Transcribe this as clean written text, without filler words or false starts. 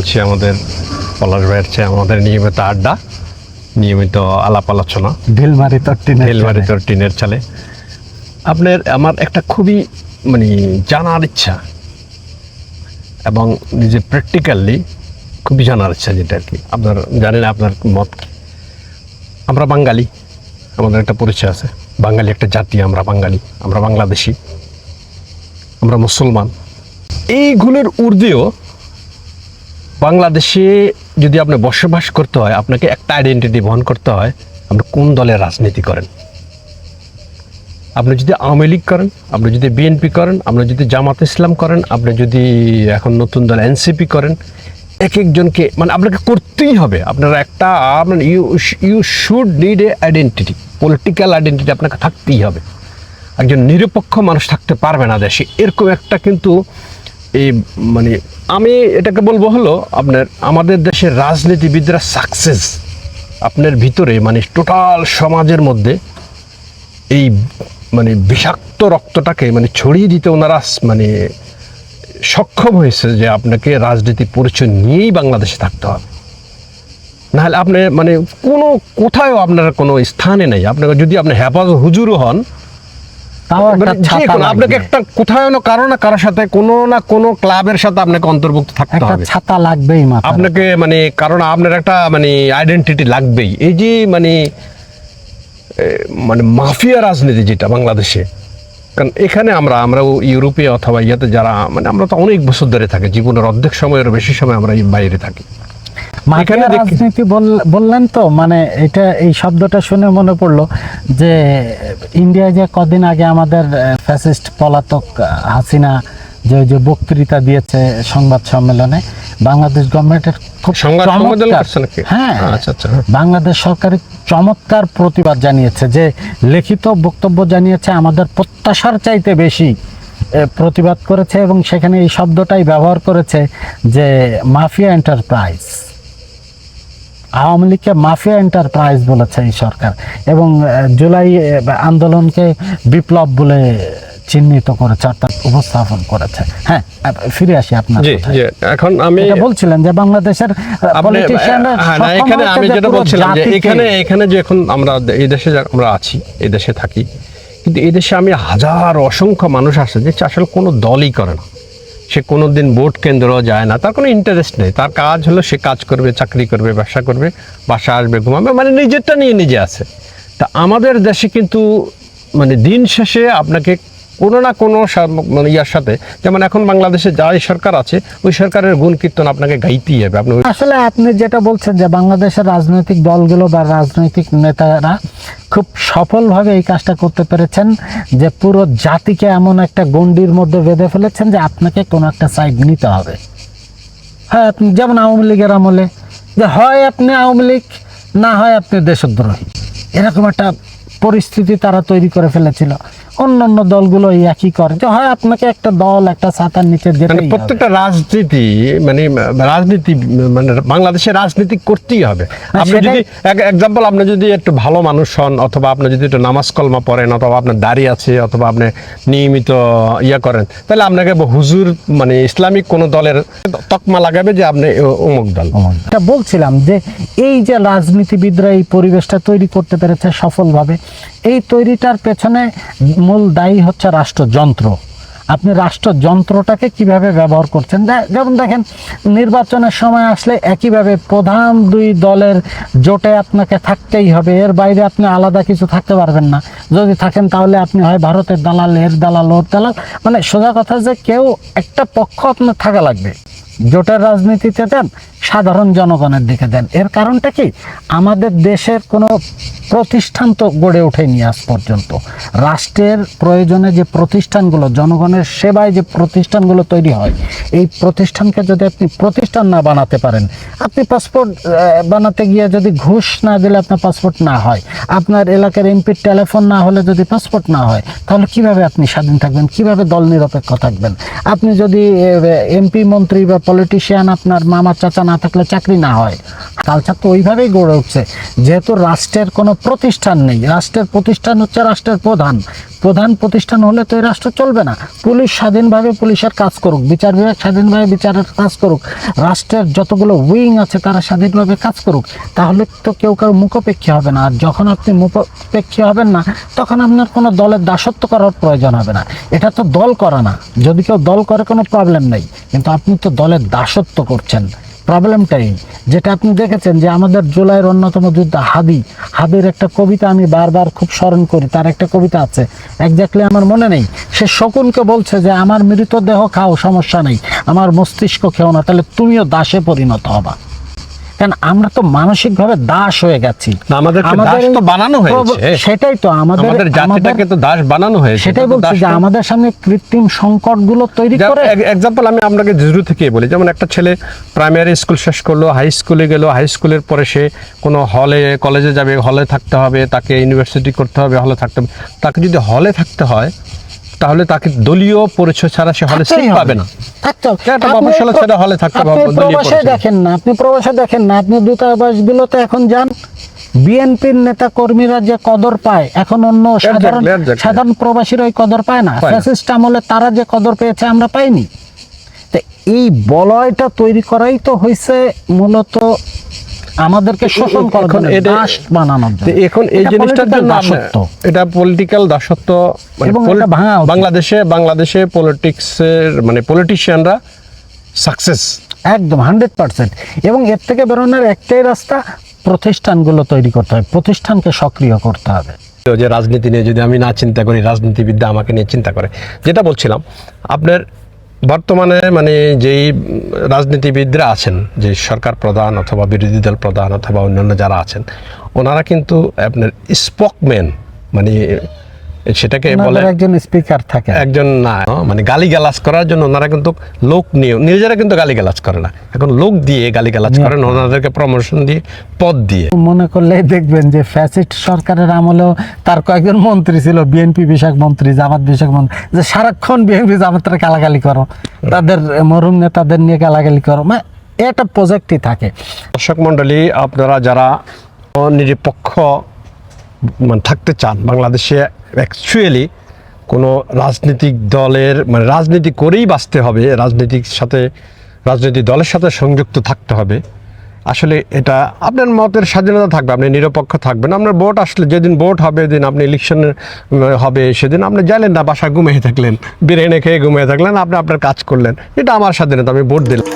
চলছে আমাদের পলাশ ভাইয়ের চেয়ে আমাদের নিয়মিত আড্ডা, নিয়মিত আলাপ আলোচনা, ঢিলমারি তোর টিনের চালে। আমার একটা খুবই মানে জানার ইচ্ছা এবং নিজে প্র্যাকটিক্যালি খুবই জানার ইচ্ছা, যেটা আর কি আপনার জানেন, আপনার মত কি? আমরা বাঙালি, আমাদের একটা পরিচয় আছে, বাঙালি একটা জাতি, আমরা বাঙালি, আমরা বাংলাদেশি, আমরা মুসলমান। এইগুলোর ঊর্ধ্বেও বাংলাদেশে যদি আপনি বসবাস করতে হয়, আপনাকে একটা আইডেন্টিটি বহন করতে হয়। আপনি কোন দলের রাজনীতি করেন? আপনি যদি আওয়ামী লীগ করেন, আপনি যদি বিএনপি করেন, আপনি যদি জামাত ইসলাম করেন, আপনি যদি এখন নতুন দল এনসিপি করেন, এক একজনকে মানে আপনাকে করতেই হবে। আপনারা একটা you should need a identity, political identity আপনাকে থাকতেই হবে। একজন নিরপেক্ষ মানুষ থাকতে পারবে না দেশে, এরকম একটা কিন্তু এই মানে আমি এটাকে বলবো হলো আপনার আমাদের দেশের রাজনীতিবিদরা সাকসেস আপনার ভিতরে মানে টোটাল সমাজের মধ্যে এই মানে বিষাক্ত রক্তটাকে মানে ছড়িয়ে দিতে ওনারা মানে সক্ষম হয়েছে যে আপনাকে রাজনীতির পরিচয় নিয়েই বাংলাদেশে থাকতে হবে, নাহলে আপনি মানে কোথাও আপনার কোনো স্থানে নেই। আপনাকে যদি আপনি হেফাজত হুজুরও হন, আপনাকে একটা কোথাও না কারোর সাথে কোনো না কোনো ক্লাবের সাথে আপনাকে অন্তর্ভুক্ত থাকতে হবে, ছাতা লাগবেই আপনাকে, মানে কারণ আপনার একটা মানে আইডেন্টিটি লাগবেই। এই যে মানে মাফিয়া রাজনীতি যেটা বাংলাদেশে, কারণ এখানে আমরাও ইউরোপে অথবা ইয়াতে যারা মানে আমরা তো অনেক বছর ধরে থাকি, জীবনের অর্ধেক সময়ের বেশি সময় আমরা এই বাইরে থাকি। রাজনীতি বললেন তো, মানে এটা এই শব্দটা শুনে মনে পড়লো যে ইন্ডিয়ায় যে কদিন আগে আমাদের ফ্যাসিস্ট পলাতক হাসিনা যে বক্তৃতা দিয়েছে সংবাদ সম্মেলনে, বাংলাদেশ গভর্নমেন্টের খুব বাংলাদেশ সরকারের চমৎকার প্রতিবাদ জানিয়েছে, যে লিখিত বক্তব্য জানিয়েছে, আমাদের প্রত্যাশার চাইতে বেশি প্রতিবাদ করেছে, এবং সেখানে এই শব্দটাই ব্যবহার করেছে যে মাফিয়া এন্টারপ্রাইজ। আওয়ামী লীগকে মাফিয়া এন্টারপ্রাইজ বলেছে এই সরকার, এবং জুলাই আন্দোলনকে বিপ্লব বলে চিহ্নিত করেছে, অর্থাৎ উপস্থাপন করেছে। হ্যাঁ, ফিরে আসি আপনার এখন আমি বলছিলেন যে বাংলাদেশের আমি যেটা বলছিলাম যে এখানে যে এখন আমরা এই দেশে আমরা আছি, এই দেশে থাকি, কিন্তু এই দেশে আমি অসংখ্য মানুষ আছে যে আসলে কোনো দলই করে না, সে কোনো দিন ভোট কেন্দ্র যায় না, তার কোনো ইন্টারেস্ট নেই, তার কাজ হলো সে কাজ করবে, চাকরি করবে, ব্যবসা করবে, বাসা আসবে, ঘুমাবে, মানে নিজেরটা নিয়ে নিজে আছে। তা আমাদের দেশে কিন্তু মানে দিন শেষে আপনাকে কোনো না কোনো মানে ইয়ার সাথে, যেমন এখন বাংলাদেশে যাই সরকার আছে ওই সরকারের গুণ কীর্তন আপনাকে গাইতেই হবে। আসলে আপনি যেটা বলছেন যে বাংলাদেশের রাজনৈতিক দলগুলো বা রাজনৈতিক নেতারা খুব সফলভাবে এই কাজটা করতে পেরেছেন, যে পুরো জাতিকে এমন একটা গণ্ডির মধ্যে বেঁধে ফেলেছেন যে আপনাকে কোনো একটা সাইড নিতে হবে। হ্যাঁ, আপনি যেমন আওয়ামী লীগের আমলে যে হয় আপনি আওয়ামী লীগ, না হয় আপনি দেশদ্রোহী, এরকম একটা পরিস্থিতি তারা তৈরি করে ফেলেছিল। অন্যান্য দলগুলো একই করে, যে হয় আপনাকে একটা দল একটা ছাতার নিচে যেতে, প্রত্যেকটা রাজনীতি মানে বাংলাদেশে রাজনীতি করতেই হবে। আপনি যদি এক্সাম্পল, আপনি যদি একটু ভালো মানুষ হন, অথবা আপনি যদি একটু নামাজ কলমা পড়েন, অথবা আপনার দাড়ি আছে, অথবা আপনি নিয়মিত ইয়া করেন, তাহলে আপনাকে হুজুর মানে ইসলামিক কোন দলের তকমা লাগাবে যে আপনি অমুক দল। এটা বলছিলাম যে এই যে রাজনীতিবিদরা এই পরিবেশটা তৈরি করতে পেরেছে সফলভাবে, এই তৈরিটার পেছনে মূল দায়ী হচ্ছে রাষ্ট্রযন্ত্র। আপনি রাষ্ট্রযন্ত্রটাকে কিভাবে ব্যবহার করছেন, যেমন দেখেন নির্বাচনের সময় আসলে একইভাবে প্রধান দুই দলের জোটে আপনাকে থাকতেই হবে, এর বাইরে আপনি আলাদা কিছু থাকতে পারবেন না। যদি থাকেন তাহলে আপনি হয় ভারতের দালাল, এর দালাল, ওর দালাল, মানে সোজা কথা যে কেউ একটা পক্ষ আপনার থাকা লাগবে। জোটের রাজনীতিতে দেন, সাধারণ জনগণের দিকে দেন। এর কারণটা কি, আমাদের দেশের কোনো প্রতিষ্ঠান তো গড়ে ওঠেনি আজ পর্যন্ত। রাষ্ট্রের প্রয়োজনে যে প্রতিষ্ঠানগুলো, জনগণের সেবায় যে প্রতিষ্ঠানগুলো তৈরি হয়, এই প্রতিষ্ঠানকে যদি আপনি প্রতিষ্ঠান না বানাতে পারেন, আপনি পাসপোর্ট বানাতে গিয়ে যদি ঘুষ না দিলে আপনার পাসপোর্ট না হয়, আপনার এলাকার এমপির টেলিফোন না হলে যদি পাসপোর্ট না হয়, তাহলে কিভাবে আপনি স্বাধীন থাকবেন, কিভাবে দল নিরপেক্ষ থাকবেন? আপনি যদি এমপি মন্ত্রী বা পলিটিশিয়ান আপনার মামা চাচা না থাকলে চাকরি না হয়। কালচার তো ওইভাবেই গড়ে উঠছে, যেহেতু রাষ্ট্রের কোনো প্রতিষ্ঠান নেই, রাষ্ট্রের প্রতিষ্ঠান হচ্ছে রাষ্ট্রের প্রধান প্রতিষ্ঠান হলে তো এই রাষ্ট্র চলবে না। পুলিশ স্বাধীনভাবে পুলিশের কাজ করুক, বিচার বিভাগ স্বাধীনভাবে বিচারের কাজ করুক, রাষ্ট্রের যতগুলো উইং আছে তারা স্বাধীনভাবে কাজ করুক, তাহলে তো কেউ কারো মুখোপেক্ষী হবে না। আর যখন আপনি মুখোপেক্ষী হবেন না, তখন আপনার কোনো দলের দাসত্ব করার প্রয়োজন হবে না। এটা তো দল করা না, যদি কেউ দল করে কোনো প্রবলেম নেই, কিন্তু আপনি তো দলের দাসত্ব করছেন। প্রবলেমটাই যেটা আপনি দেখেছেন যে আমাদের জুলাইয়ের অন্যতম যোদ্ধা হাদির একটা কবিতা আমি বারবার খুব স্মরণ করি। তার একটা কবিতা আছে, একজাক্টলি আমার মনে নেই, সে শকুনকে বলছে যে আমার মৃতদেহ খাও, সমস্যা নেই, আমার মস্তিষ্ক খেও না, তাহলে তুমিও দাসে পরিণত হবা। কারণ আমরা তো মানসিকভাবে দাস হয়ে গেছি। আমাদেরকে দাস তো বানানো হয়েছে। সেটাই তো আমাদের জাতিটাকে তো দাস বানানো হয়েছে। সেটাই বলছি যে আমাদের সামনে কৃত্রিম সংকটগুলো তৈরি করে। এক্সাম্পল আমি আপনাকে জিরো থেকে বলি, যেমন একটা ছেলে প্রাইমারি স্কুল শেষ করলো, হাই স্কুলে গেল, হাই স্কুলের পরে সে কোনো হলে কলেজে যাবে, হলে থাকতে হবে, তাকে ইউনিভার্সিটি করতে হবে, হলে থাকতে হবে। তাকে যদি হলে থাকতে হয় তাহলে তাকে দলীয় পরিচয় ছাড়া সে হলে সিট পাবে না। আপনি প্রবাসে দেখেন না, আপনি দূতাবাসগুলোতে এখন যান, বিএনপির নেতা কর্মীরা যে কদর পায় এখন অন্য সাধারণ প্রবাসীরা ওই কদর পায় না। ফ্যাসিস্ট আমলে তারা যে কদর পেয়েছে আমরা পাইনি। তো এই বলয়টা তৈরি করাই তো হয়েছে মূলত আমাদেরকে শোষণ করার জন্য, দাস বানানোর জন্য। এখন এই জিনিসটার জন্য এটা পলিটিক্যাল দাসত্ব, এবং এটা ভাঙা বাংলাদেশে পলিটিক্সের মানে পলিটিশিয়ানরা সাকসেস একদম 100%। এবং এর থেকে বেরোনোর একটাই রাস্তা, প্রতিষ্ঠানগুলো তৈরি করতে হবে, প্রতিষ্ঠানকে সক্রিয় করতে হবে। যে রাজনীতি নিয়ে যদি আমি না চিন্তা করি, রাজনীতিবিদরা আমাকে নিয়ে চিন্তা করে। যেটা বলছিলাম, আপনার বর্তমানে মানে যেই রাজনীতিবিদরা আছেন, যে সরকার প্রধান অথবা বিরোধী দল প্রধান অথবা অন্যান্য যারা আছেন, ওনারা কিন্তু আপনার স্পোকম্যান, মানে সেটাকে বলে একজন স্পিকার থাকে, একজন না মানে গালিগালাজ করার জন্য ওনারা কিন্তু লোক নিয়ে, নিজেরা কিন্তু গালিগালাজ করে না, এখন লোক দিয়ে গালিগালাজ করেন, ওনাদেরকে প্রমোশন দিয়ে, পদ দিয়ে। মনে করলে দেখবেন যে ফ্যাসিস্ট সরকারের আমলেও তার কয়েকজন মন্ত্রী ছিল, বিএনপি বিষয়ক মন্ত্রী, জামাত বিষয়ক মন্ত্রী, যে সারাক্ষণ বিএনপি জামাতরা গালাগালি করো, তাদের মরহুম নেতাদের নিয়ে গালাগালি করো, মানে এটা প্রজেক্টই থাকে। দর্শক মণ্ডলী, আপনারা যারা নিরপেক্ষ মানে থাকতে চান বাংলাদেশে, অ্যাকচুয়ালি কোনো রাজনৈতিক দলের মানে রাজনীতি করেই বাঁচতে হবে, রাজনৈতিক দলের সাথে সংযুক্ত থাকতে হবে। আসলে এটা আপনার মতের স্বাধীনতা থাকবে, আপনি নিরপেক্ষ থাকবেন। আপনার ভোট আসলে যেদিন ভোট হবে, যেদিন আপনি ইলেকশন হবে, সেদিন আপনি জানেন না, বাসায় ঘুমিয়ে থাকলেন, বিরিয়ানি খেয়ে ঘুমিয়ে থাকলেন, আপনি আপনার কাজ করলেন, এটা আমার স্বাধীনতা, আমি ভোট দিলাম।